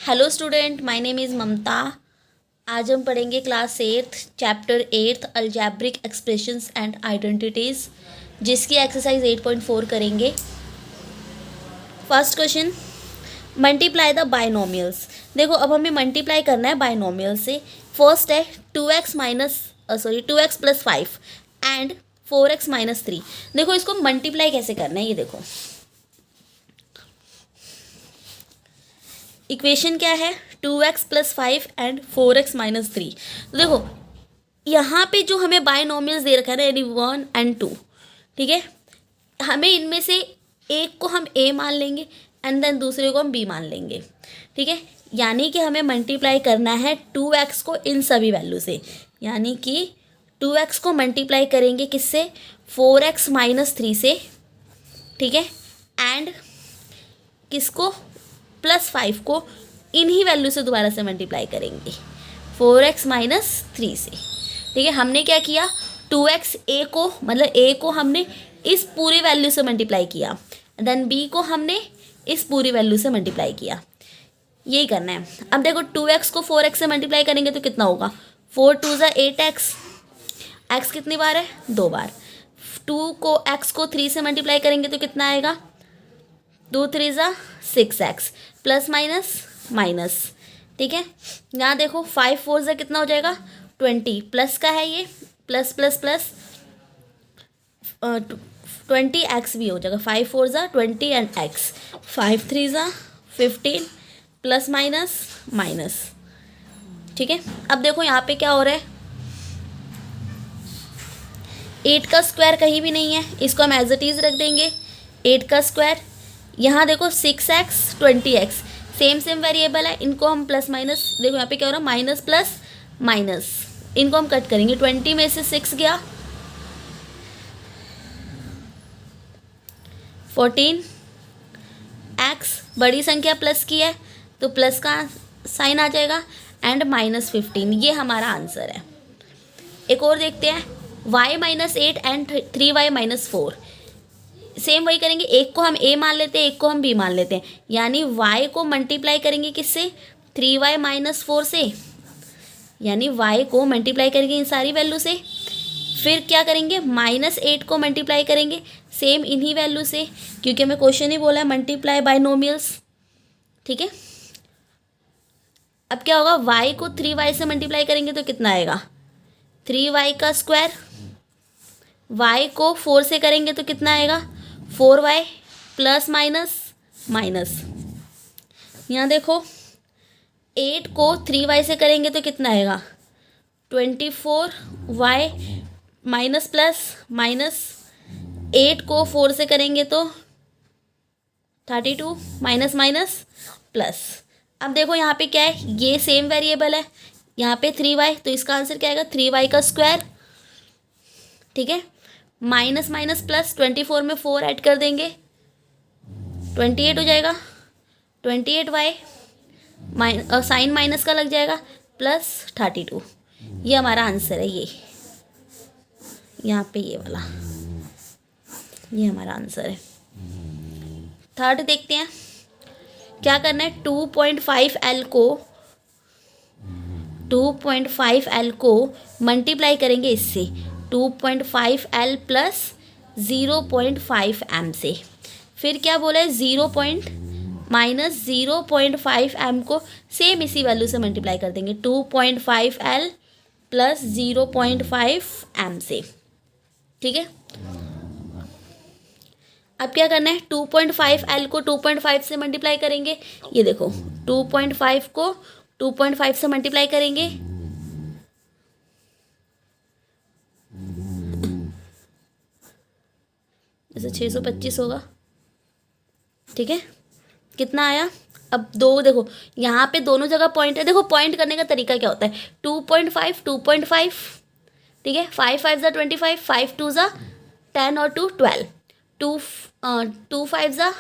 Hello student, my name is Mamta. आज हम पढ़ेंगे class 8 chapter 8 algebraic expressions and identities, जिसकी एक्सरसाइज 8.4 करेंगे। First question, multiply the binomials. देखो, अब हमें मल्टीप्लाई करना है बाइनोमियल से। फर्स्ट है 2x plus 5 and 4x minus 3। देखो, इसको मल्टीप्लाई कैसे करना है, ये देखो। इक्वेशन क्या है, 2x plus 5 and 4x minus 3। तो देखो, यहाँ पे जो हमें बाइनोमियल्स दे रखा है ना, यानी 1 एंड 2, ठीक है। हमें इनमें से एक को हम a मान लेंगे एंड देन दूसरे को हम b मान लेंगे, ठीक है। यानी कि हमें मल्टीप्लाई करना है 2x को इन सभी वैल्यू से, यानी कि 2x को मल्टीप्लाई करेंगे किससे, 4x माइनस 3 से, ठीक है। एंड किसको, प्लस 5 को इन्हीं वैल्यू से दोबारा से मल्टीप्लाई करेंगे 4x माइनस 3 से, ठीक है। हमने क्या किया, 2x a को, मतलब a को हमने इस पूरी वैल्यू से मल्टीप्लाई किया, देन b को हमने इस पूरी वैल्यू से मल्टीप्लाई किया। यही करना है। अब देखो, 2x को 4x से मल्टीप्लाई करेंगे तो कितना होगा, 4 2 ज़ा 8x। x कितनी बार है, 2 बार। 2 को x को 3 से मल्टीप्लाई करेंगे तो कितना आएगा, 2 3 ज़ा 6x प्लस माइनस माइनस, ठीक है। यहाँ देखो, 5 4 ज़ा कितना हो जाएगा, 20, प्लस का है ये, प्लस प्लस प्लस 20x भी हो जाएगा, 5 4 ज़ा 20 एंड x, 5 3 ज़ा 15 प्लस माइनस माइनस, ठीक है। अब देखो यहाँ पे क्या हो रहा है, 8 का स्क्वायर कहीं भी नहीं है, इसको हम एज इट इज़ रख देंगे। 8 का स्क्वायर, यहाँ देखो 6x 20x, same same variable है, इनको हम प्लस माइनस, देखो यहाँ पे क्या हो रहा है, माइनस प्लस माइनस, इनको हम कट करेंगे। 20 में से 6 गया, 14, x बड़ी संख्या प्लस की है तो प्लस का साइन आ जाएगा, एंड माइनस 15। ये हमारा आंसर है। एक और देखते हैं, y minus 8 and 3y minus 4। Same वही करेंगे, एक को हम a मान लेते हैं, एक को हम b मान लेते हैं, यानी y को मल्टीप्लाई करेंगे किससे, 3y माइनस 4 से, यानी y को मल्टीप्लाई करेंगे इन सारी वैल्यू से। फिर क्या करेंगे, माइनस 8 को मल्टीप्लाई करेंगे सेम इन्हीं वैल्यू से, क्योंकि हमें क्वेश्चन ही बोला है मल्टीप्लाई बाइनोमियल्स, ठीक है। अब क्या होगा, y को 3y से मल्टीप्लाई करेंगे तो कितना आएगा, 3y का स्क्वायर। y को 4 से करेंगे तो कितना आएगा, 4y प्लस माइनस माइनस। यहाँ देखो, 8 को 3y से करेंगे तो कितना आएगा, 24y माइनस प्लस माइनस। 8 को 4 से करेंगे तो 32 माइनस माइनस प्लस। अब देखो यहाँ पे क्या है, ये सेम वेरिएबल है, यहाँ पे 3y, तो इसका आंसर क्या आएगा, 3y का स्क्वायर, ठीक है। माइनस माइनस प्लस, 24 में 4 ऐड कर देंगे, 28 हो जाएगा। 28y साइन माइनस का लग जाएगा, प्लस 32। ये हमारा आंसर है, ये यहाँ पे ये वाला, ये हमारा आंसर है। थर्ड देखते हैं, क्या करना है, 2.5L को मल्टीप्लाई करेंगे इससे, 2.5L प्लस 0.5M से। फिर क्या बोला है, माइनस 0.5M को सेम इसी वैल्यू से मल्टीप्लाई कर देंगे, 2.5L प्लस 0.5M से, ठीक है। अब क्या करना है, 2.5L को 2.5 से मल्टीप्लाई करेंगे। ये देखो, 2.5 को 2.5 से मल्टीप्लाई करेंगे, जैसे 625 होगा, ठीक है। कितना आया, अब दो देखो, यहाँ पे दोनों जगह पॉइंट है। देखो, पॉइंट करने का तरीका क्या होता है, 2.5, ठीक है। 5 5 ज़ा 25, 5 2 ज़ा 10 और 2 12, 2 5 ज़ा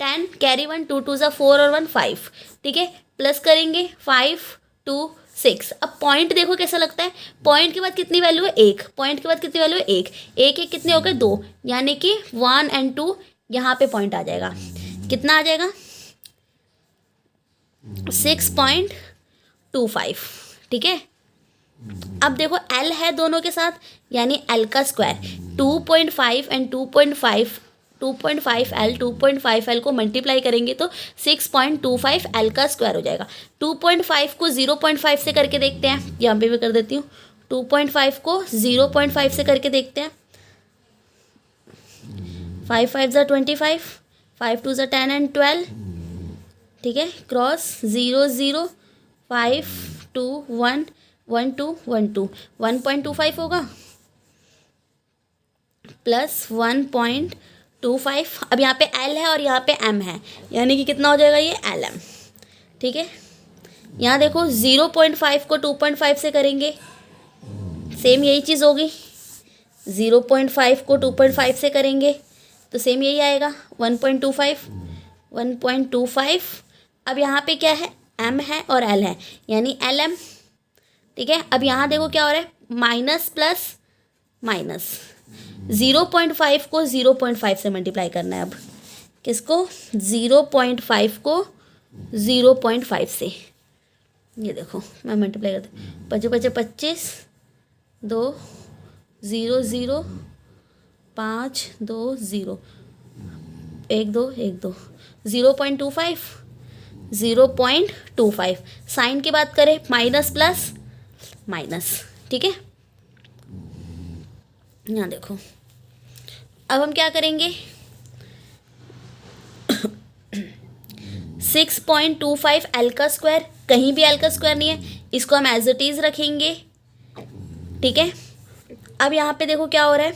10, कैरी 1, 2 2 ज़ा 4 और 1 5, ठीक है। प्लस करेंगे 5 2 6। अब पॉइंट देखो कैसा लगता है, पॉइंट के बाद कितनी वैल्यू है, 1, पॉइंट के बाद कितनी वैल्यू है, 1 1 1 कितने हो गए, 2, यानी कि 1 एंड 2 यहाँ पे पॉइंट आ जाएगा। कितना आ जाएगा, 6.25, ठीक है। अब देखो L है दोनों के साथ, यानी L का स्क्वायर 2.5 एंड 2.5 2.5L 2.5L को मल्टीप्लाई करेंगे तो 6.25 L का स्क्वायर हो जाएगा। 2.5 को 0.5 से करके देखते हैं, यहाँ पे भी कर देती हूँ। 2.5 को 0.5 से करके देखते हैं। 5 5 ज़ा 25, 5 2 ज़ा 10 एंड 12, ठीक है। क्रॉस 0 0 5 2 1 1 2 1 2 1.25 होगा प्लस 1.25। अब यहाँ पे L है और यहाँ पे M है, यानी कि कितना हो जाएगा ये LM, ठीक है। यहाँ देखो 0.5 को 2.5 से करेंगे, सेम यही चीज़ होगी। 0.5 को 2.5 से करेंगे तो सेम यही आएगा 1.25 1.25। अब यहाँ पे क्या है, M है और L है, यानी LM, ठीक है। अब यहाँ देखो क्या हो रहा है, माइनस प्लस माइनस। 0.5 को 0.5 से मल्टीप्लाई करना है। अब किसको, 0.5 को 0.5 से। ये देखो मैं मल्टीप्लाई करती हूँ, 5 5 25 2 0 0 5 2 0 1 2 1 2 0.25 0.25। साइन की बात करें, माइनस प्लस माइनस, ठीक है। यहाँ देखो अब हम क्या करेंगे, 6.25 L का स्क्वायर, कहीं भी L का स्क्वायर नहीं है, इसको हम एज इट इज रखेंगे, ठीक है। अब यहाँ पे देखो क्या हो रहा है,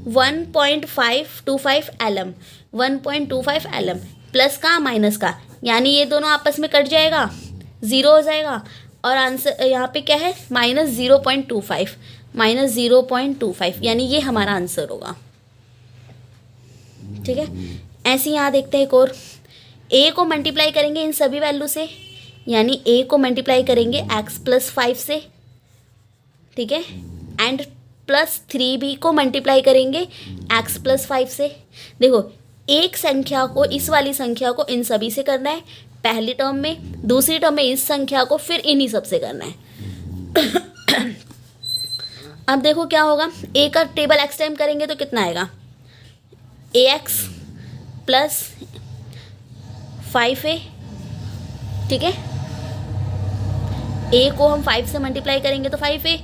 1.525 LM 1.25 LM प्लस का माइनस का, यानी ये दोनों आपस में कट जाएगा, ज़ीरो हो जाएगा। और आंसर यहाँ पे क्या है, -0.25 -0.25, यानी ये हमारा आंसर होगा, ठीक है। ऐसे ही यहाँ देखते हैं एक और, A को मल्टीप्लाई करेंगे इन सभी वैल्यू से, यानी A को मल्टीप्लाई करेंगे x+5 से, ठीक है। एंड प्लस 3B को मल्टीप्लाई करेंगे x+5 से। देखो एक संख्या को, इस वाली संख्या को इन सभी से करना है पहली टर्म में, दूसरी टर्म में इस संख्या को फिर इन्हीं सब से करना है। अब देखो क्या होगा, A का टेबल x टाइम करेंगे तो कितना आएगा, AX प्लस 5A, ठीक है। A को हम 5 से मल्टीप्लाई करेंगे तो 5A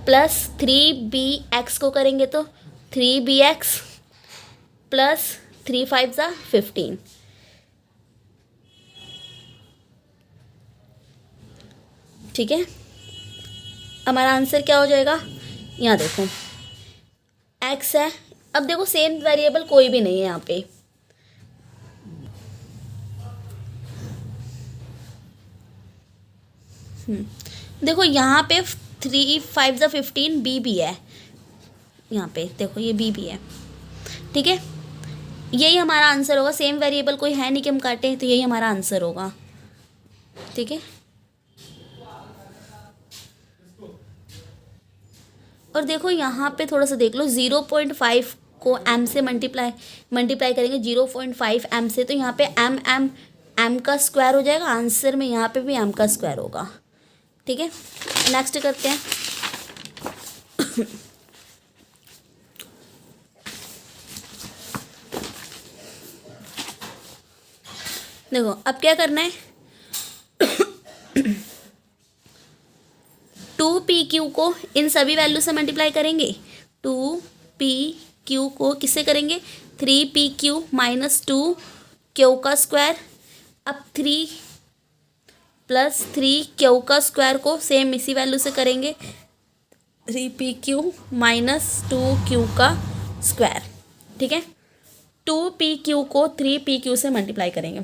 प्लस 3BX को करेंगे तो 3BX प्लस 3 5 ज़ा 15, ठीक है। हमारा आंसर क्या हो जाएगा, यहाँ देखो x है। अब देखो सेम वेरिएबल कोई भी नहीं है यहाँ पे, देखो यहाँ पे 3 5 ज़ा 15 B भी है, यहाँ पे देखो ये B भी है, ठीक है। यही हमारा आंसर होगा, सेम वेरिएबल कोई है नहीं कि हम काटें, तो यही हमारा आंसर होगा, ठीक है। और देखो यहाँ पे थोड़ा सा देख लो, 0.5 को M से मल्टीप्लाई करेंगे 0.5 M से, तो यहाँ पे M का स्क्वायर हो जाएगा, आंसर में यहाँ पे भी M का स्क्वायर होगा, ठीक है। नेक्स्ट करते हैं। देखो अब क्या करना है, 2PQ को इन सभी वैल्यू से मल्टीप्लाई करेंगे। 2PQ को किससे करेंगे, 3PQ माइनस 2Q का स्क्वायर। अब 3 प्लस 3Q का स्क्वायर को सेम इसी वैल्यू से करेंगे, 3PQ माइनस 2Q का स्क्वायर, ठीक है। 2PQ को 3PQ से मल्टीप्लाई करेंगे,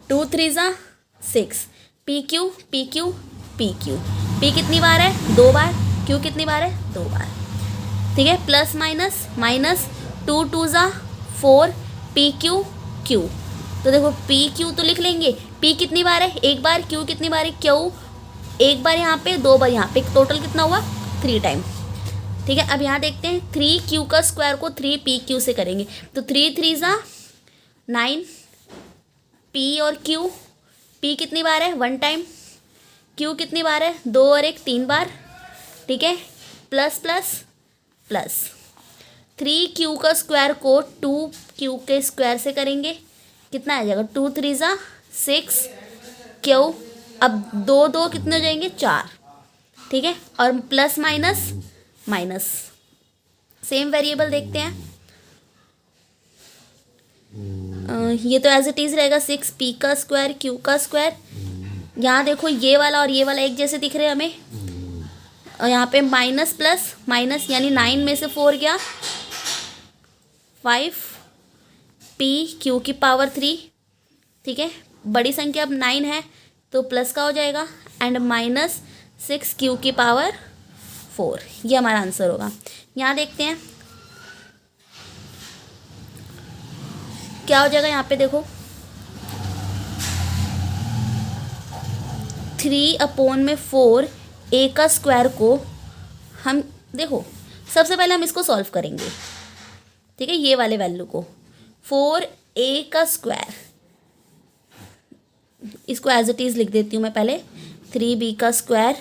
2 3 ज़ा 6, PQ PQ PQ, P कितनी बार है, 2 बार, Q कितनी बार है, 2 बार, ठीक है। प्लस माइनस 2 2 ज़ा 4, PQ Q, तो देखो PQ तो लिख लेंगे, P कितनी बार है, 1 बार, Q कितनी बार है, Q 1 बार यहाँ पे, 2 बार यहाँ पे, टोटल कितना हुआ 3 टाइम, ठीक है। अब यहाँ देखते हैं 3Q का स्क्वायर को 3PQ से करेंगे, तो 3 3 ज़ा 9, P और Q पी कितनी बार है, 1 टाइम। क्यू कितनी बार है, 2 और 1 3 बार, ठीक है। प्लस प्लस प्लस 3q का स्क्वायर को 2q के स्क्वायर से करेंगे, कितना आ जाएगा, 2 3 ज़ा 6 क्यू। अब 2 2 कितने हो जाएंगे, 4, ठीक है। और plus minus minus, same variable देखते हैं। ये तो एज इट इज़ रहेगा 6p का स्क्वायर q का स्क्वायर। यहाँ देखो ये वाला और ये वाला एक जैसे दिख रहे हैं हमें, और यहाँ पे माइनस प्लस माइनस, यानी 9 में से 4 गया 5p q की पावर 3, ठीक है। बड़ी संख्या अब 9 है तो प्लस का हो जाएगा, एंड माइनस 6q की पावर 4, ये हमारा आंसर होगा। यहाँ देखते हैं क्या हो जाएगा। यहाँ पे देखो 3/4 a का स्क्वायर को हम देखो सबसे पहले हम इसको सॉल्व करेंगे, ठीक है। ये वाले वैल्यू को 4a का स्क्वायर, इसको एज इट इज़ लिख देती हूँ मैं पहले, 3b का स्क्वायर,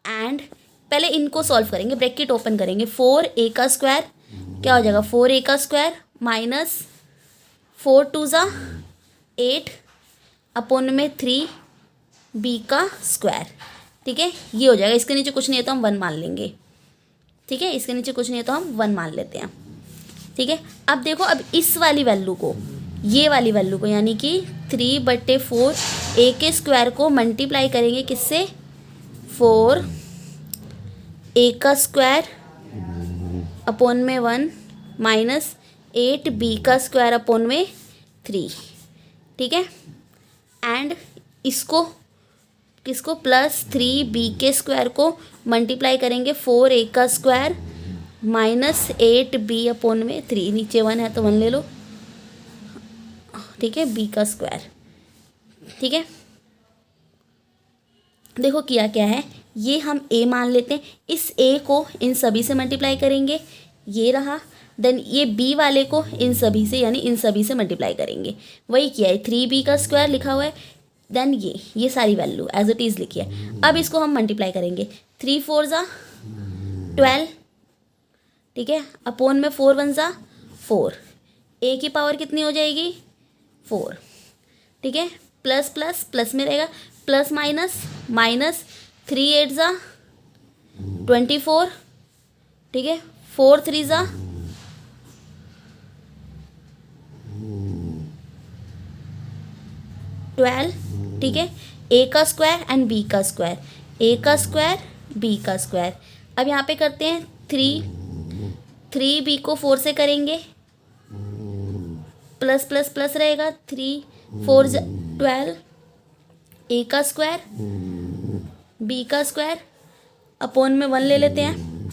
एंड पहले इनको सॉल्व करेंगे, ब्रैकेट ओपन करेंगे। 4a का स्क्वायर क्या हो जाएगा, 4a का स्क्वायर माइनस 4 2 ज़ा 8 अपॉन में 3b का स्क्वायर, ठीक है। ये हो जाएगा। इसके नीचे कुछ नहीं है तो हम 1 मान लेंगे, ठीक है। इसके नीचे कुछ नहीं है तो हम 1 मान लेते हैं, ठीक है। अब देखो, अब इस वाली वैल्यू को, ये वाली वैल्यू को, यानी कि 3/4 a के स्क्वायर को मल्टीप्लाई करेंगे किससे, 4a का स्क्वायर अपॉन में 1 माइनस 8b का स्क्वायर अपॉन में 3, ठीक है। एंड इसको किसको, प्लस 3b के स्क्वायर को मल्टीप्लाई करेंगे 4a का स्क्वायर माइनस 8b अपॉन में 3, नीचे 1 है तो 1 ले लो, ठीक है, b का स्क्वायर, ठीक है। देखो किया क्या है, ये हम a मान लेते हैं, इस a को इन सभी से मल्टीप्लाई करेंगे, ये रहा। देन ये b वाले को इन सभी से, यानी इन सभी से मल्टीप्लाई करेंगे, वही किया है। 3b का स्क्वायर लिखा हुआ है, देन ये सारी वैल्यू एज इट इज़ लिखी है। अब इसको हम मल्टीप्लाई करेंगे, 3 4 ज़ा 12, ठीक है, अपॉन में 4 1 ज़ा 4, a की पावर कितनी हो जाएगी, 4, ठीक है। प्लस प्लस प्लस में रहेगा, प्लस माइनस माइनस, 3 8 ज़ा 24, ठीक है, 4 3 ज़ा 12, ठीक है। a का स्क्वायर एंड b का स्क्वायर, a का स्क्वायर b का स्क्वायर। अब यहाँ पे करते हैं 3b को 4 से करेंगे, प्लस प्लस प्लस रहेगा, 3 4 12, a का स्क्वायर b का स्क्वायर अपॉन में 1 ले लेते हैं,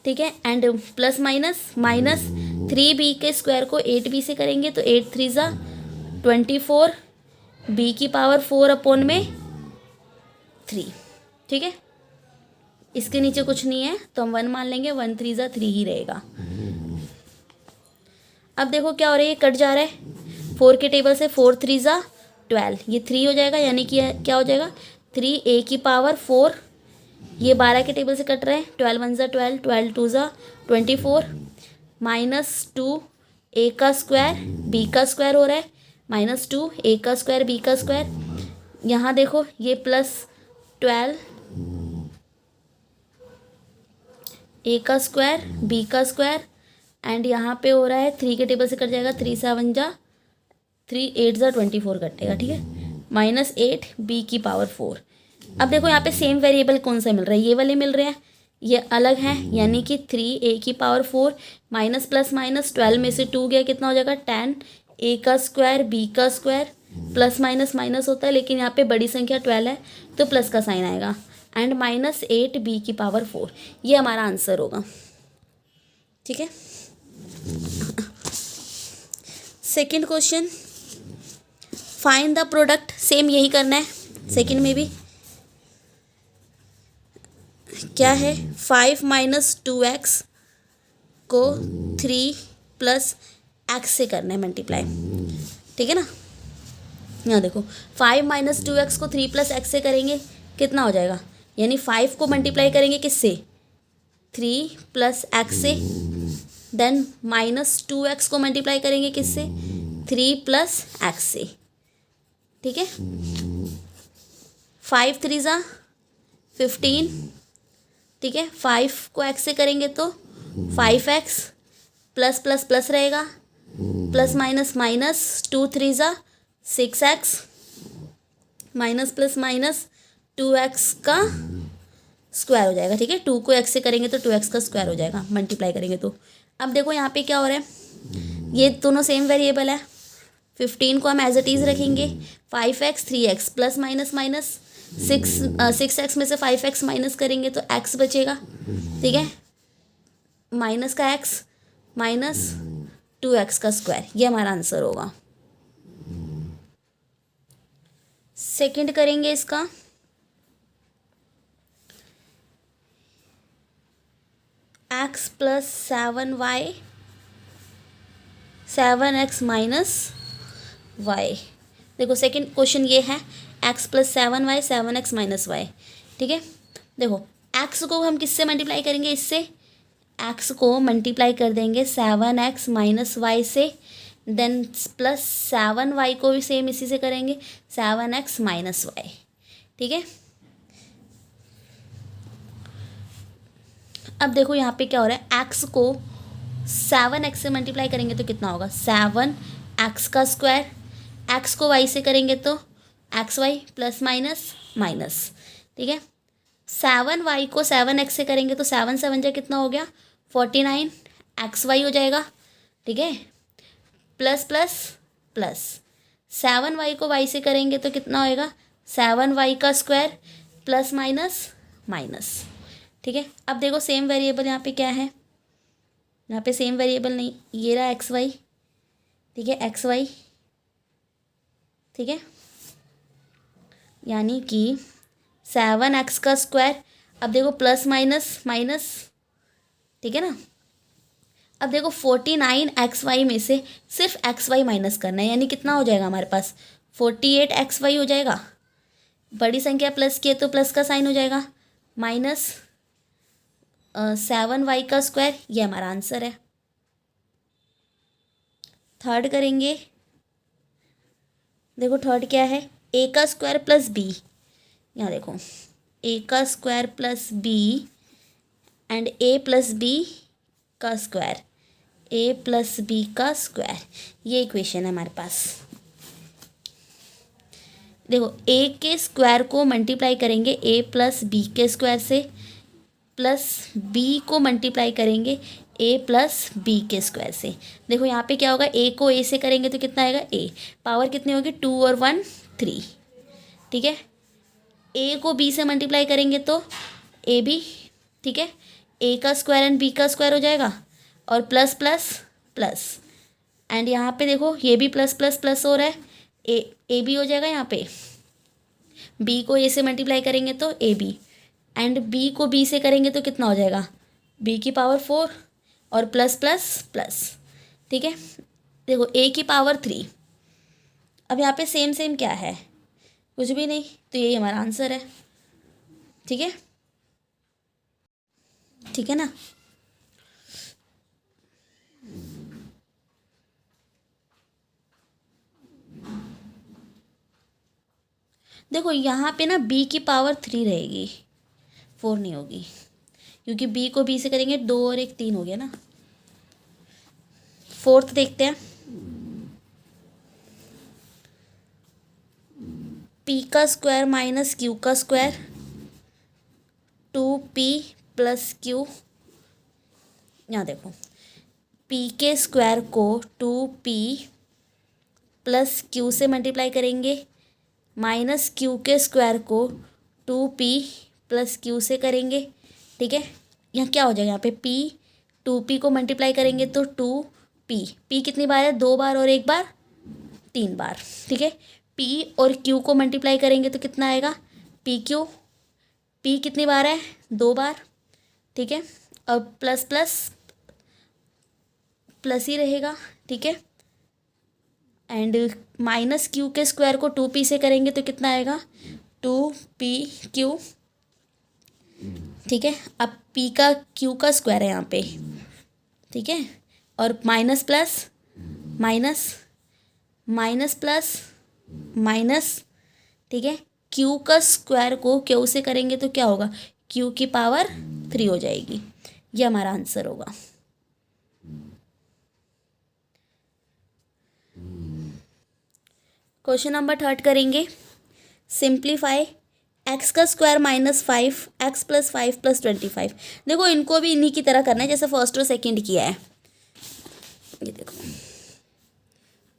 ठीक है। And plus minus minus, 3b के स्क्वायर को 8b से करेंगे तो 8 3 ज़ा 24, b की पावर 4 अपॉन में 3, ठीक है। इसके नीचे कुछ नहीं है तो हम 1 मान लेंगे, 1 3 ज़ा 3 ही रहेगा। अब देखो क्या हो रहा है, ये कट जा रहा है 4 के टेबल से, 4 3 ज़ा 12, ये 3 हो जाएगा, यानी कि क्या हो जाएगा, 3a की पावर 4, ये 12 के टेबल से कट रहा है, 12 1 ज़ा 12, 12 2 ज़ा 24, माइनस 2a का स्क्वायर b का स्क्वायर हो रहा है, माइनस 2a का स्क्वायर b का स्क्वायर। यहाँ देखो ये प्लस 12 a का स्क्वायर b का स्क्वायर, एंड यहाँ पे हो रहा है 3 के टेबल से कट जाएगा, 3 7 जा 3 8 ज़ा 24 कटेगा, ठीक है, माइनस 8 b की पावर 4। अब देखो यहाँ पे सेम वेरिएबल कौन सा मिल रहा है, ये वाले मिल रहे हैं, ये अलग हैं, यानी कि 3a की पावर 4 माइनस प्लस माइनस 12 में से 2 गया, कितना हो जाएगा 10, a का स्क्वायर b का स्क्वायर, प्लस माइनस माइनस होता है, लेकिन यहाँ पे बड़ी संख्या 12 है तो प्लस का साइन आएगा, एंड माइनस 8 b की पावर 4, ये हमारा आंसर होगा, ठीक है। Second question, find the product, same यही करना है सेकेंड में भी। क्या है, 5 माइनस 2x को 3 प्लस x से करना है मल्टीप्लाई, ठीक है ना। यहाँ देखो 5 माइनस 2x को 3 प्लस एक्स से करेंगे कितना हो जाएगा, यानी 5 को मल्टीप्लाई करेंगे किससे, 3 प्लस एक्स से, देन माइनस 2x को मल्टीप्लाई करेंगे किससे, 3 प्लस एक्स से, ठीक है। 5 3 ज़ा 15, ठीक है। 5 को x से करेंगे तो 5x प्लस प्लस प्लस रहेगा, प्लस माइनस माइनस, 2 3 ज़ा 6x, minus plus minus 2x का स्क्वायर हो जाएगा, ठीक है। 2 को x से करेंगे तो 2x का स्क्वायर हो जाएगा, मल्टीप्लाई करेंगे तो। अब देखो यहाँ पे क्या हो रहा है, ये दोनों सेम वेरिएबल है। 15 को हम एज इट इज़ रखेंगे, 5x 3x plus minus minus 6x में से 5x माइनस करेंगे तो x बचेगा, ठीक है। माइनस का x माइनस 2x का स्क्वायर, ये हमारा आंसर होगा। सेकंड करेंगे इसका, x plus 7y 7x minus y। देखो सेकंड क्वेश्चन ये है, x plus 7y 7x minus y, ठीक है। देखो x को हम किससे मल्टीप्लाई करेंगे, इससे x को मल्टीप्लाई कर देंगे 7x माइनस वाई से, देन प्लस 7y को भी सेम इसी से करेंगे 7x माइनस वाई, ठीक है। अब देखो यहाँ पे क्या हो रहा है, x को 7x से मल्टीप्लाई करेंगे तो कितना होगा, 7x का स्क्वायर, x को y से करेंगे तो xy प्लस माइनस माइनस, ठीक है। 7y को 7x से करेंगे तो 7 7 जा कितना हो गया 49, xy हो जाएगा, ठीक है। प्लस प्लस प्लस 7y को y से करेंगे तो कितना होएगा 7y का स्क्वायर प्लस माइनस माइनस, ठीक है। अब देखो सेम वेरिएबल यहाँ पे क्या है, यहाँ पे सेम वेरिएबल नहीं, ये रहा xy, ठीक है, xy, ठीक है। यानी कि 7x का स्क्वायर, अब देखो प्लस माइनस माइनस, ठीक है ना। अब देखो 49xy में से सिर्फ xy माइनस करना है, यानी कितना हो जाएगा हमारे पास 48xy हो जाएगा। बड़ी संख्या प्लस की है तो प्लस का साइन हो जाएगा, माइनस 7y का स्क्वायर, ये हमारा आंसर है। थर्ड करेंगे, देखो थर्ड क्या है, a का स्क्वायर प्लस b, यहाँ देखो a का square plus b and a plus b का स्क्वायर, a प्लस b का स्क्वायर, ये इक्वेशन है हमारे पास। देखो a के स्क्वायर को मल्टीप्लाई करेंगे a प्लस b के स्क्वायर से, प्लस b को मल्टीप्लाई करेंगे a प्लस b के स्क्वायर से। देखो यहाँ पे क्या होगा, a को a से करेंगे तो कितना आएगा, a पावर कितनी होगी 2 और 1 3, ठीक है। a को b से मल्टीप्लाई करेंगे तो a b, ठीक है। a का स्क्वायर एंड b का स्क्वायर हो जाएगा, और प्लस प्लस प्लस, एंड यहाँ पे देखो ये भी प्लस प्लस प्लस हो रहा है, ए बी हो जाएगा। यहाँ पे b को a से मल्टीप्लाई करेंगे तो ए बी, एंड b को b से करेंगे तो कितना हो जाएगा b की पावर 4 और प्लस प्लस प्लस, ठीक है। देखो a की पावर 3, अब यहाँ पे सेम सेम क्या है, कुछ भी नहीं, तो यही हमारा आंसर है, ठीक है, ठीक है ना। देखो यहाँ पे ना b की पावर 3 रहेगी, 4 नहीं होगी, क्योंकि b को b से करेंगे 2 और 1 3 हो गया ना। फोर्थ देखते हैं, p का स्क्वायर माइनस q का स्क्वायर 2p प्लस q। यहाँ देखो p के स्क्वायर को 2p प्लस q से मल्टीप्लाई करेंगे, माइनस q के स्क्वायर को 2p प्लस q से करेंगे, ठीक है। यहाँ क्या हो जाएगा, यहाँ पे p 2p को मल्टीप्लाई करेंगे तो 2p, p कितनी बार है 2 बार और 1 बार 3 बार, ठीक है। p और q को मल्टीप्लाई करेंगे तो कितना आएगा पी क्यू, p कितनी बार है 2 बार, ठीक है। और प्लस प्लस प्लस ही रहेगा, ठीक है। एंड माइनस क्यू के स्क्वायर को 2p से करेंगे तो कितना आएगा 2pq। ठीक है, अब p का q का स्क्वायर है यहाँ पे। ठीक है, और minus plus minus minus plus minus. ठीक है, q का स्क्वायर को q से करेंगे तो क्या होगा q की पावर 3 हो जाएगी। ये हमारा आंसर होगा। क्वेश्चन नंबर 3 करेंगे। सिंप्लीफाई एक्स का square minus 5 x plus 5 plus 25। देखो इनको भी इन्हीं की तरह करना है जैसे फर्स्ट और सेकंड किया है। ये देखो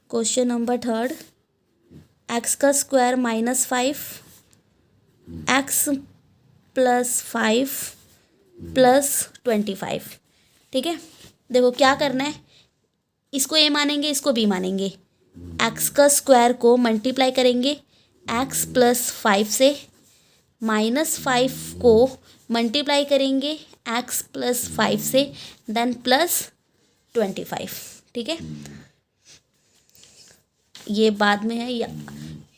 क्वेश्चन नंबर 3, एक्स का square minus 5 x plus 5 plus 25। ठीक है, देखो क्या करना है, इसको ए मानेंगे इसको बी मानेंगे। एक्स का स्क्वायर को मल्टीप्लाई करेंगे एक्स प्लस 5 से, माइनस 5 को मल्टीप्लाई करेंगे एक्स प्लस 5 से, देन प्लस 25। ठीक है, ये बाद में है या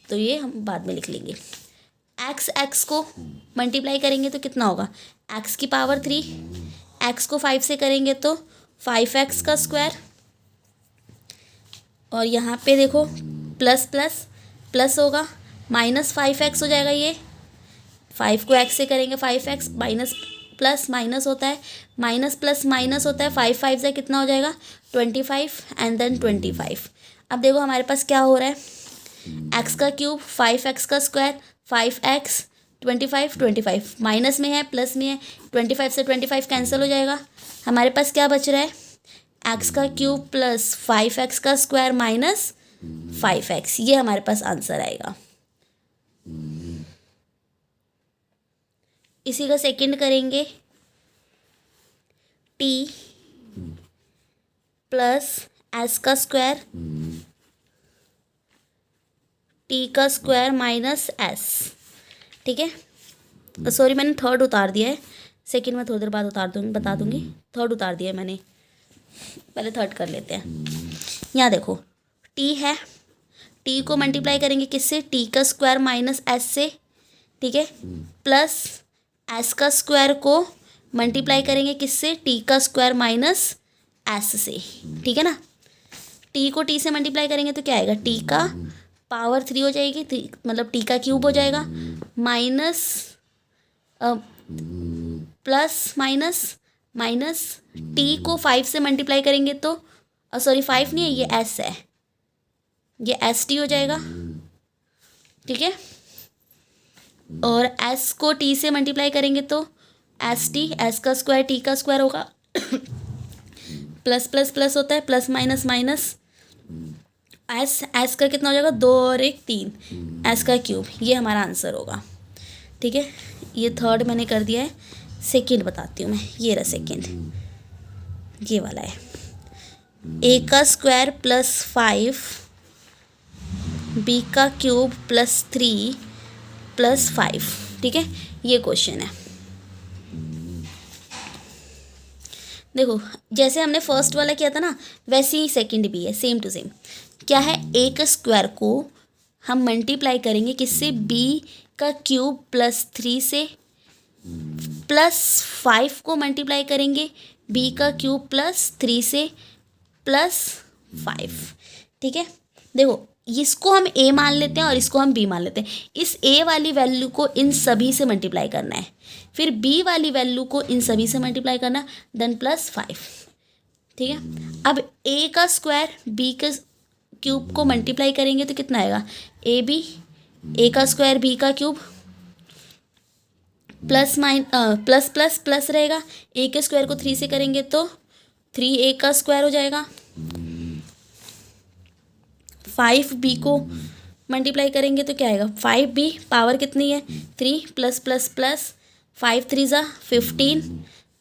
तो ये हम बाद में लिख लेंगे। एक्स एक्स को मल्टीप्लाई करेंगे तो कितना होगा एक्स की पावर 3, एक्स को 5 से करेंगे तो 5x का स्क्वायर, और यहाँ पे देखो प्लस प्लस प्लस होगा माइनस 5x हो जाएगा। ये 5 को x से करेंगे 5x, माइनस प्लस माइनस होता है, माइनस प्लस माइनस होता है, 5 5 से कितना हो जाएगा 25 एंड देन 25। अब देखो हमारे पास क्या हो रहा है, x का क्यूब 5x का स्क्वायर 5x 25 25, माइनस में है प्लस में है, 25 से 25 कैंसिल हो जाएगा। हमारे पास क्या बच रहा है x का क्यूब प्लस 5x का स्क्वायर माइनस 5x। ये हमारे पास आंसर आएगा। इसी का सेकंड करेंगे, t प्लस s का स्क्वायर t का स्क्वायर माइनस s। ठीक है, सॉरी मैंने थर्ड उतार दिया है, सेकंड में थोड़ी देर बाद बता दूंगी। थर्ड उतार दिया है मैंने, पहले थर्ड कर लेते हैं। यहाँ देखो t है, t को मल्टीप्लाई करेंगे किससे t का स्क्वायर माइनस s से। ठीक है, प्लस s का स्क्वायर को मल्टीप्लाई करेंगे किससे t का स्क्वायर माइनस s से। ठीक है ना, t को t से मल्टीप्लाई करेंगे तो क्या आएगा t का पावर 3 हो जाएगी, मतलब t का क्यूब हो जाएगा, minus plus minus minus t को 5 से मल्टीप्लाई करेंगे तो सॉरी 5 नहीं है ये s है, ये st हो जाएगा। ठीक है, और s को t से मल्टीप्लाई करेंगे तो st, s का स्क्वायर t का स्क्वायर होगा, प्लस प्लस प्लस होता है, प्लस माइनस माइनस, s का कितना हो जाएगा 2 और 1 3, s का क्यूब। ये हमारा आंसर होगा। ठीक है, ये थर्ड मैंने कर दिया है। सेकंड बताती हूँ मैं, ये रहा सेकंड, ये वाला है a का स्क्वायर प्लस 5 b का क्यूब प्लस 3 प्लस 5। ठीक है, ये क्वेश्चन है। देखो जैसे हमने फर्स्ट वाला किया था ना वैसे ही सेकंड भी है, सेम टू सेम। क्या है, a का स्क्वायर को हम मल्टीप्लाई करेंगे किससे b का क्यूब प्लस 3 से, प्लस 5 को मल्टीप्लाई करेंगे b का क्यूब प्लस 3 से, प्लस 5। ठीक है, देखो इसको हम a मान लेते हैं और इसको हम b मान लेते हैं। इस a वाली वैल्यू को इन सभी से मल्टीप्लाई करना है, फिर b वाली वैल्यू को इन सभी से मल्टीप्लाई करना है, देन प्लस 5। ठीक है, अब a का स्क्वायर b के क्यूब को मल्टीप्लाई करेंगे तो कितना आएगा a का स्क्वायर b का cube plus plus plus plus रहेगा, a के स्क्वायर को 3 से करेंगे तो 3a का स्क्वायर हो जाएगा, 5b को मल्टीप्लाई करेंगे तो क्या आएगा 5b, पावर कितनी है 3, प्लस प्लस प्लस 5 3 ज़ा 15,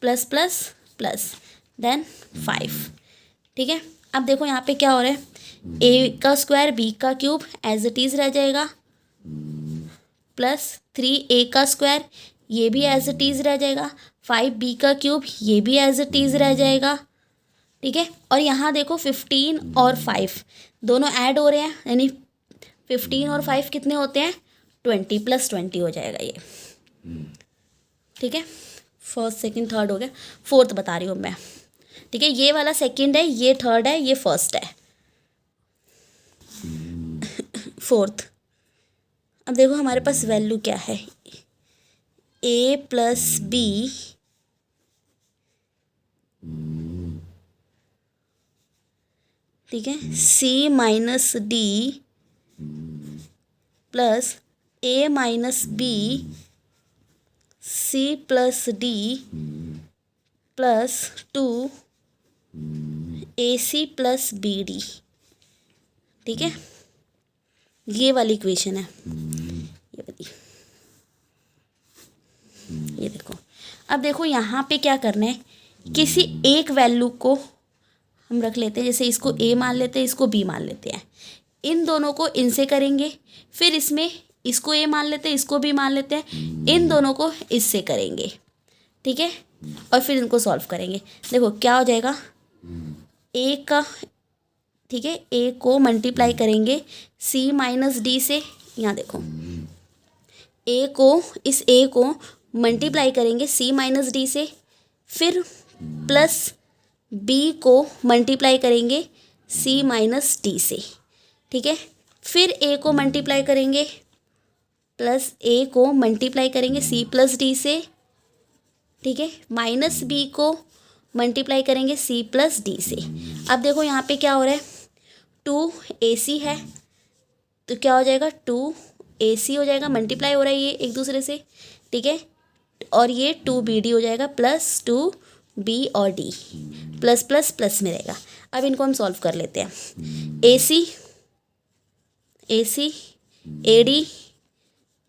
प्लस प्लस प्लस देन 5। ठीक है, अब देखो यहाँ पे क्या हो रहा है, a का स्क्वायर b का क्यूब एज इट इज़ रह जाएगा, प्लस 3a का स्क्वायर ये भी एज इट इज़ रह जाएगा, 5b का क्यूब ये भी एज इट इज़ रह जाएगा, ठीक है। और यहाँ देखो 15 और 5 दोनों ऐड हो रहे हैं, यानी 15 और 5 कितने होते हैं 20 + 20 हो जाएगा ये। ठीक है, फर्स्ट सेकंड थर्ड हो गया, फोर्थ बता रही हूँ मैं। ठीक है, ये वाला सेकंड है, ये थर्ड है, ये फर्स्ट है, फोर्थ। अब देखो हमारे पास वैल्यू क्या है, a + b ठीक है, c - d plus a - b c + d plus 2 ac + bd। ठीक है, ये वाली इक्वेशन है, ये वाली। ये देखो, अब देखो यहाँ पे क्या करना है, किसी एक वैल्यू को हम रख लेते हैं, जैसे इसको a मान लेते हैं, इसको b मान लेते हैं, इन दोनों को इनसे करेंगे, फिर इसमें इसको a मान लेते हैं, इसको b मान लेते हैं, इन दोनों को इससे करेंगे। ठीक है, और फिर इनको सॉल्व करेंगे। देखो क्या हो जाएगा, a का, ठीक है, a को मल्टीप्लाई करेंगे c - d से, यहाँ देखो a को, इस a को मल्टीप्लाई करेंगे c - d से, फिर प्लस b को मल्टीप्लाई करेंगे c - d से। ठीक है, फिर a को मल्टीप्लाई करेंगे, प्लस a को मल्टीप्लाई करेंगे c + d से। ठीक है, माइनस b को मल्टीप्लाई करेंगे c + d से। अब देखो यहाँ पे क्या हो रहा है, 2ac है, तो क्या हो जाएगा 2ac हो जाएगा, मल्टीप्लाई हो रहा है ये एक दूसरे से। ठीक है, और ये 2bd हो जाएगा, प्लस 2b और d, प्लस प्लस प्लस में रहेगा। अब इनको हम सॉल्व कर लेते हैं, ac ad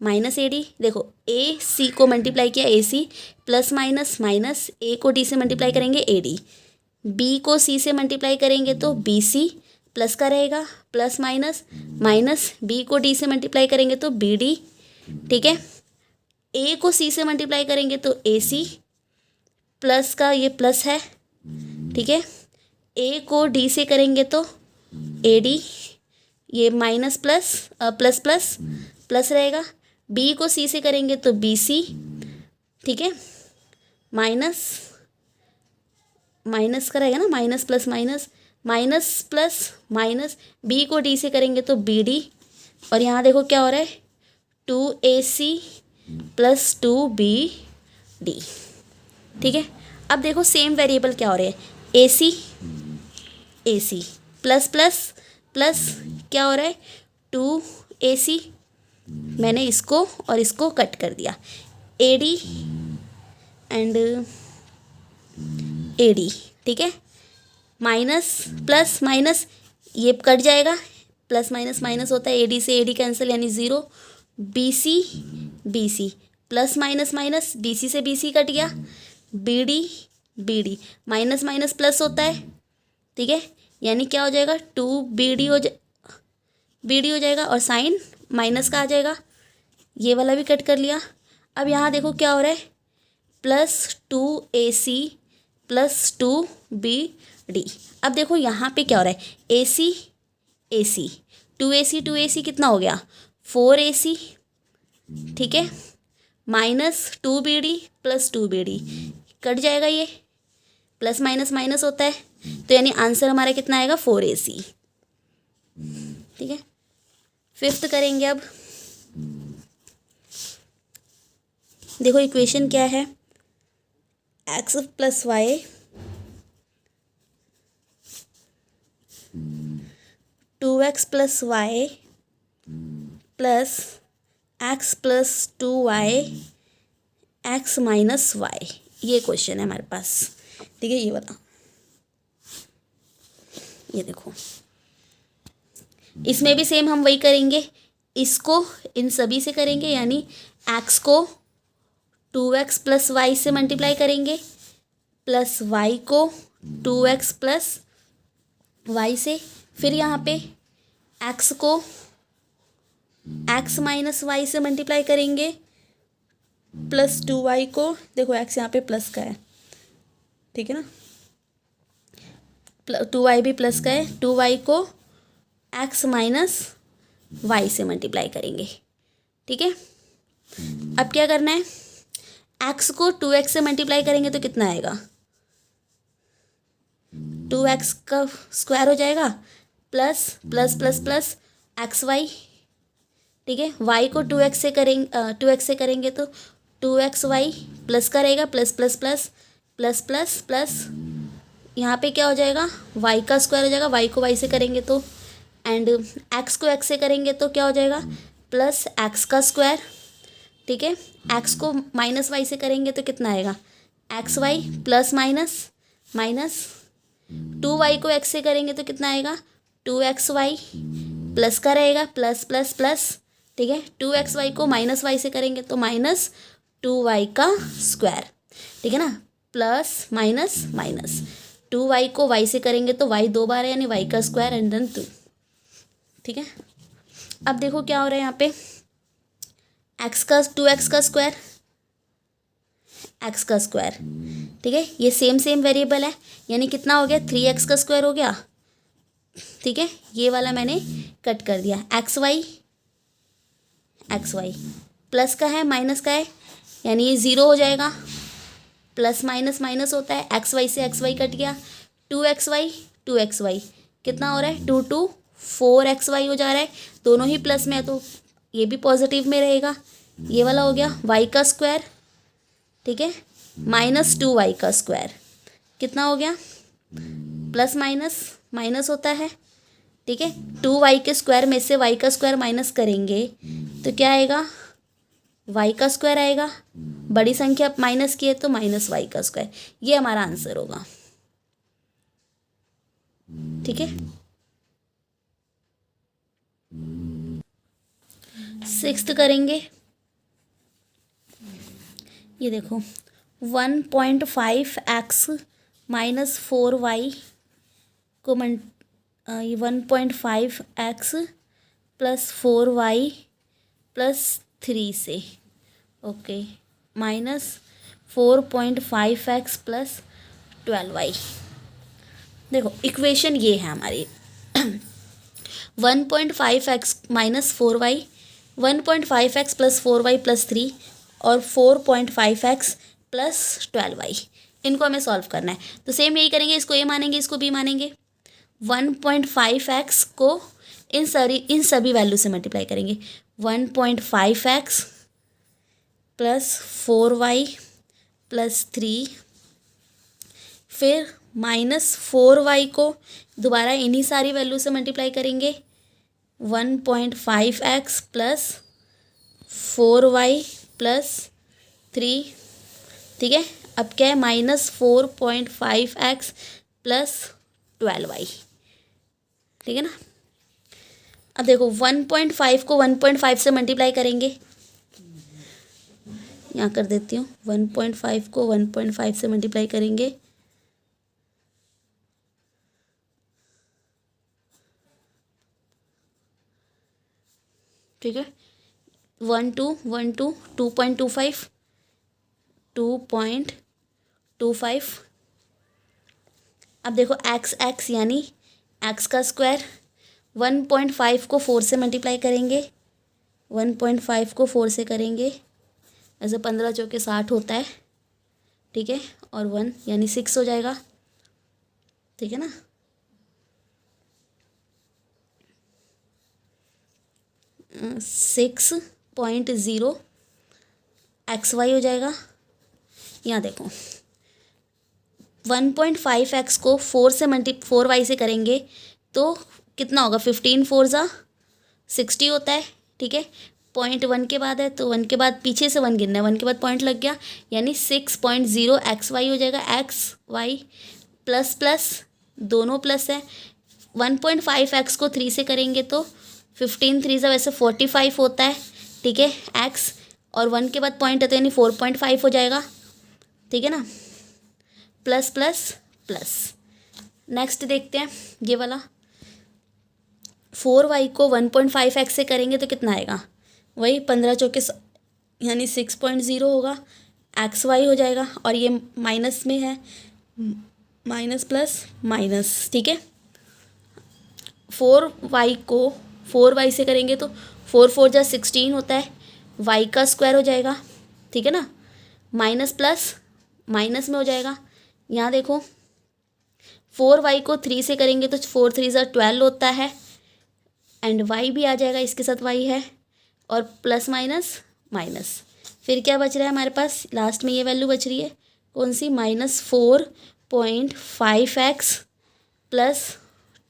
-ad, देखो ए सी को मल्टीप्लाई किया ए सी, प्लस माइनस माइनस, ए को डी से मल्टीप्लाई करेंगे ए डी, बी को सी से मल्टीप्लाई करेंगे तो बी सी प्लस का रहेगा, प्लस माइनस माइनस, बी को डी से मल्टीप्लाई करेंगे तो बी डी। ठीक है, ए को सी से मल्टीप्लाई करेंगे तो ए सी, प्लस का ये प्लस है। ठीक है, ए को डी से करेंगे तो ए डी, ये minus plus plus plus plus रहेगा, बी को सी से करेंगे तो बी सी। ठीक है, माइनस माइनस का रहेगा ना, minus plus minus, minus plus minus, B को डी से करेंगे तो बी डी, और यहाँ देखो क्या हो रहा है 2ac + 2bd। ठीक है, अब देखो सेम वेरिएबल क्या हो रहे हैं, ac प्लस प्लस प्लस क्या हो रहा है 2ac, मैंने इसको और इसको कट कर दिया, ad एंड ad। ठीक है, माइनस प्लस माइनस ये कट जाएगा, प्लस माइनस माइनस होता है, एडी से एडी कैंसिल यानी 0, BC BC plus minus minus, BC से बीसी कट गया, BD BD, minus minus plus होता है। ठीक है, यानी क्या हो जाएगा 2bd बीडी हो जाएगा, और साइन माइनस का आ जाएगा, ये वाला भी कट कर लिया। अब यहाँ देखो क्या हो रहा है प्लस 2ac + 2bd। अब देखो यहाँ पे क्या हो रहा है ac ac 2ac कितना हो गया 4ac। ठीक है, माइनस 2bd + 2bd कट जाएगा, ये प्लस माइनस माइनस होता है, तो यानी आंसर हमारा कितना आएगा 4ac। ठीक है, फिफ्थ करेंगे। अब देखो इक्वेशन क्या है, x + y 2x + y plus x + 2y x - y, ये क्वेश्चन है हमारे पास। ठीक है, ये बता, ये देखो इसमें भी सेम हम वही करेंगे, इसको इन सभी से करेंगे, यानी x को 2x + y से मल्टीप्लाई करेंगे, प्लस y को 2x + y से, फिर यहाँ पे x को x - y से मल्टीप्लाई करेंगे, प्लस 2y को, देखो x यहाँ पे प्लस का है, ठीक है ना, टू वाई भी प्लस का है, टू वाई को एक्स माइनस वाई से मल्टीप्लाई करेंगे, ठीक है। अब क्या करना है, एक्स को टू एक्स से मल्टीप्लाई करेंगे तो कितना आएगा, टू एक्स का स्क्वायर हो जाएगा plus plus plus plus x y, ठीक है। वाई को टू एक्स से करेंगे तो टू एक्स वाई प्लस का रहेगा, plus plus plus plus plus plus यहाँ पे क्या हो जाएगा, वाई का स्क्वायर हो जाएगा, वाई को वाई से करेंगे तो, एंड एक्स को एक्स से करेंगे तो क्या हो जाएगा, प्लस एक्स का स्क्वायर, ठीक है। एक्स को माइनस वाई से करेंगे तो कितना आएगा, x y plus minus minus, two y को एक्स से करेंगे तो कितना आएगा, टू एक्स वाई प्लस का रहेगा, प्लस प्लस प्लस, ठीक है। टू एक्स वाई को माइनस वाई से करेंगे तो माइनस टू वाई का स्क्वायर, ठीक है ना, plus minus minus, two y को वाई से करेंगे तो वाई दो बार है यानी वाई का स्क्वायर एंड देन टू, ठीक है। अब देखो क्या हो रहा है यहाँ पे, एक्स का टू एक्स का स्क्वायर, एक्स का स्क्वायर, ठीक है। ये सेम सेम वेरिएबल है यानी कितना हो गया, थ्री एक्स का स्क्वायर हो गया, ठीक है। ये वाला मैंने कट कर दिया, एक्स वाई प्लस का है माइनस का है यानी ये ज़ीरो हो जाएगा, प्लस माइनस माइनस होता है, एक्स वाई से एक्स वाई कट गया, टू एक्स वाई कितना हो रहा है, two two four x y हो जा रहा है, दोनों ही प्लस में है तो ये भी पॉजिटिव में रहेगा, ये वाला हो गया वाई का स्क्वायर, ठीक है, माइनस टू वाई का स्क्वायर कितना हो गया, प्लस माइनस माइनस होता है, ठीक है। टू वाई के स्क्वायर में से वाई का स्क्वायर माइनस करेंगे तो क्या आएगा, वाई का स्क्वायर आएगा, बड़ी संख्या माइनस की है तो माइनस वाई का स्क्वायर, ये हमारा आंसर होगा, ठीक है। सिक्स्थ करेंगे, ये देखो 1.5x माइनस 4y को ये 1.5x प्लस 4y प्लस 3 से, okay, minus 4.5x plus 12y। देखो इक्वेशन ये है हमारी 1.5x minus 4y, 1.5x plus 4y plus 3 और 4.5x प्लस 12y, इनको हमें सॉल्व करना है। तो सेम यही करेंगे, इसको ए मानेंगे, इसको बी मानेंगे, 1.5x को इन सभी वैल्यू से मल्टीप्लाई करेंगे, 1.5x प्लस 4y प्लस 3, फिर माइनस 4y को दोबारा इन्हीं सारी वैल्यू से मल्टीप्लाई करेंगे, 1.5x प्लस 4y प्लस 3, ठीक है। अब क्या है, माइनस 4.5x प्लस 12y, ठीक है ना। अब देखो 1.5 को 1.5 से मल्टीप्लाई करेंगे, यहाँ कर देती हूँ, 1.5 को 1.5 से मल्टीप्लाई करेंगे, ठीक है, 1 2 1 2 2.25 2.25। अब देखो x यानी x का स्क्वायर, 1.5 को 4 से मल्टीप्लाई करेंगे, 1.5 को 4 से करेंगे, ऐसे 15 चौके 60 होता है, ठीक है, और 1 यानी 6 हो जाएगा, ठीक है ना। 6.0 XY हो जाएगा। यहाँ देखो 1.5x को 4y से करेंगे तो कितना होगा, 15 4 ज़ा 60 होता है, ठीक है। पॉइंट 1 के बाद है तो 1 के बाद पीछे से 1 गिनना है, 1 के बाद पॉइंट लग गया यानी 6.0 XY हो जाएगा, XY प्लस प्लस दोनों प्लस है, 1.5x को 3 से करेंगे तो 15 3 ज़ा वैसे 45 होता है, ठीक है, x, और 1 के बाद पॉइंट है तो यानी 4.5 हो जाएगा, ठीक है ना, प्लस प्लस प्लस। नेक्स्ट देखते हैं ये वाला, 4y को 1.5x से करेंगे तो कितना आएगा, वही 15 चौके यानी 6.0 होगा, XY हो जाएगा, और ये माइनस में है माइनस प्लस माइनस, ठीक है। 4y को 4y से करेंगे तो 4 4 जा 16 होता है, y का स्क्वायर हो जाएगा, ठीक है ना। माइनस प्लस माइनस में हो जाएगा। यहाँ देखो 4y को 3 से करेंगे तो 4 3 जा 12 होता है, एंड y भी आ जाएगा, इसके साथ y है, और प्लस माइनस माइनस। फिर क्या बच रहा है हमारे पास, लास्ट में ये वैल्यू बच रही है, कौन सी, -4.5x प्लस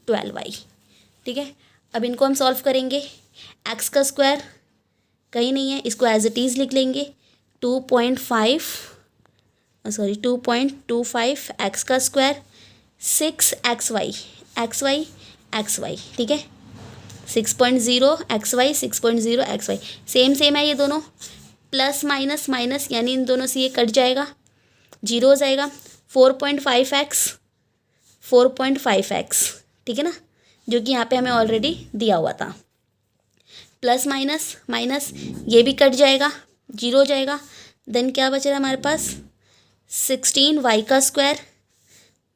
12y, ठीक है। अब इनको हम सॉल्व करेंगे। x का स्क्वायर कहीं नहीं है, इसको एज इट इज़ लिख लेंगे, 2.25 x का स्क्वायर 6xy, xy, ठीक है, 6.0 xy 6.0 xy, सेम है ये दोनों। प्लस माइनस माइनस यानी इन दोनों से ये कट जाएगा, 0 हो जाएगा। 4.5x, ठीक है ना, जो कि यहाँ पे हमें ऑलरेडी दिया हुआ था। प्लस माइनस माइनस ये भी कट जाएगा, 0 हो जाएगा। देन क्या बच रहा है हमारे पास, 16y का स्क्वायर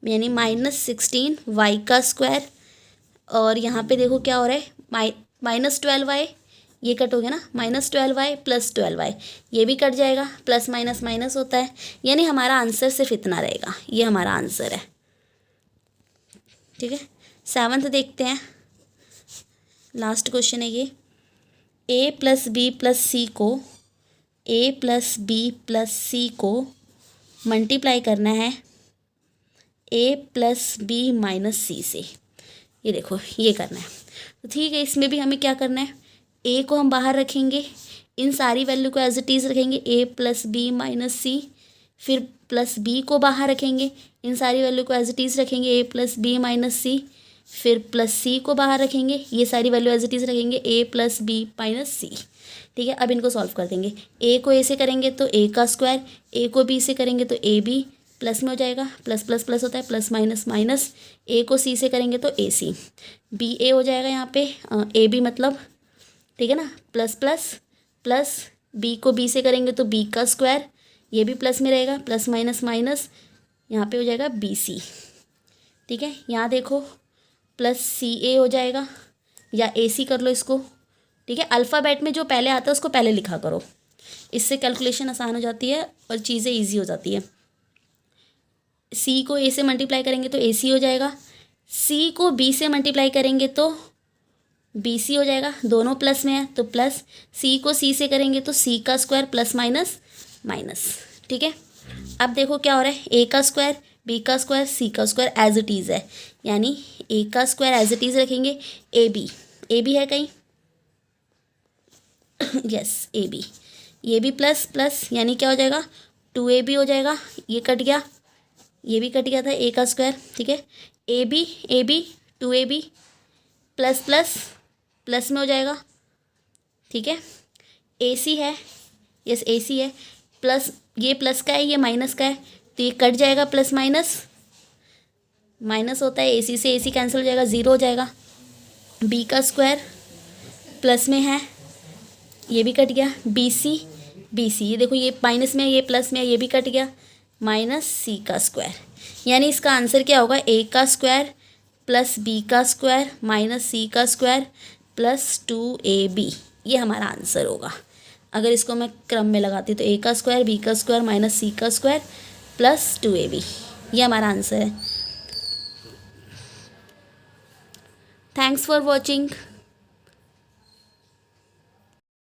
यानी -16y का स्क्वायर, और यहाँ पे देखो क्या हो रहा है, -12y, ये कट हो गया ना, -12y प्लस 12y, ये भी कट जाएगा, प्लस माइनस माइनस होता है, यानी हमारा आंसर सिर्फ इतना रहेगा, ये हमारा आंसर है, ठीक है। 7th देखते हैं, लास्ट क्वेश्चन है ये। a + b + c को मल्टीप्लाई करना है a + b - c से, ये देखो ये करना है। तो ठीक है, इसमें भी हमें क्या करना है, a को हम बाहर रखेंगे, इन सारी वैल्यू को एज इट इज़ रखेंगे, a + b - c, फिर प्लस b को बाहर रखेंगे, इन सारी वैल्यू को एज इट इज़ रखेंगे, a + b - c, फिर प्लस c को बाहर रखेंगे, ये सारी वैल्यू एज इट इज़ रखेंगे, a + b - c, ठीक है। अब इनको सॉल्व कर देंगे। a को a से करेंगे तो a का स्क्वायर, a को b से करेंगे तो ab, प्लस में हो जाएगा, प्लस प्लस प्लस होता है, प्लस माइनस माइनस, a को c से करेंगे तो ac, ba हो जाएगा यहाँ पे, ab मतलब, ठीक है ना, प्लस प्लस प्लस, b को b से करेंगे तो b का स्क्वायर, ये भी प्लस में रहेगा, प्लस माइनस माइनस, यहाँ पे हो जाएगा bc, ठीक है। यहाँ देखो प्लस ca हो जाएगा, या ac कर लो इसको, ठीक है। अल्फ़ाबेट में जो पहले आता है उसको पहले लिखा करो, इससे कैलकुलेशन आसान हो जाती है और चीज़ें ईजी हो जाती है। c को a से मल्टीप्लाई करेंगे तो ac हो जाएगा, c को b से मल्टीप्लाई करेंगे तो bc हो जाएगा, दोनों प्लस में है तो प्लस, c को c से करेंगे तो c का स्क्वायर प्लस माइनस माइनस, ठीक है। अब देखो क्या हो रहा है, a का स्क्वायर, b का स्क्वायर, c का स्क्वायर एज इट इज़ है, यानी a का स्क्वायर एज इट इज़ रखेंगे, ab है कहीं, यस ab, ये भी प्लस प्लस यानी क्या हो जाएगा, 2ab हो जाएगा, ये कट गया, ये भी कट गया था, a का स्क्वायर, ठीक है। ab 2ab plus plus plus में हो जाएगा, ठीक है। ac है, यस ac है, प्लस ये प्लस का है, ये माइनस का है, तो ये कट जाएगा, प्लस माइनस माइनस होता है, ac से ac कैंसिल हो जाएगा, 0 हो जाएगा। b का स्क्वायर प्लस में है, ये भी कट गया, bc, ये देखो ये माइनस में है, ये प्लस में है, ये भी कट गया, माइनस c का स्क्वायर, यानी इसका आंसर क्या होगा, a का स्क्वायर प्लस b का स्क्वायर माइनस c का स्क्वायर प्लस 2ab, ये हमारा आंसर होगा। अगर इसको मैं क्रम में लगाती तो a का स्क्वायर, b का स्क्वायर माइनस c का स्क्वायर प्लस 2ab, ये हमारा आंसर है। Thanks for watching.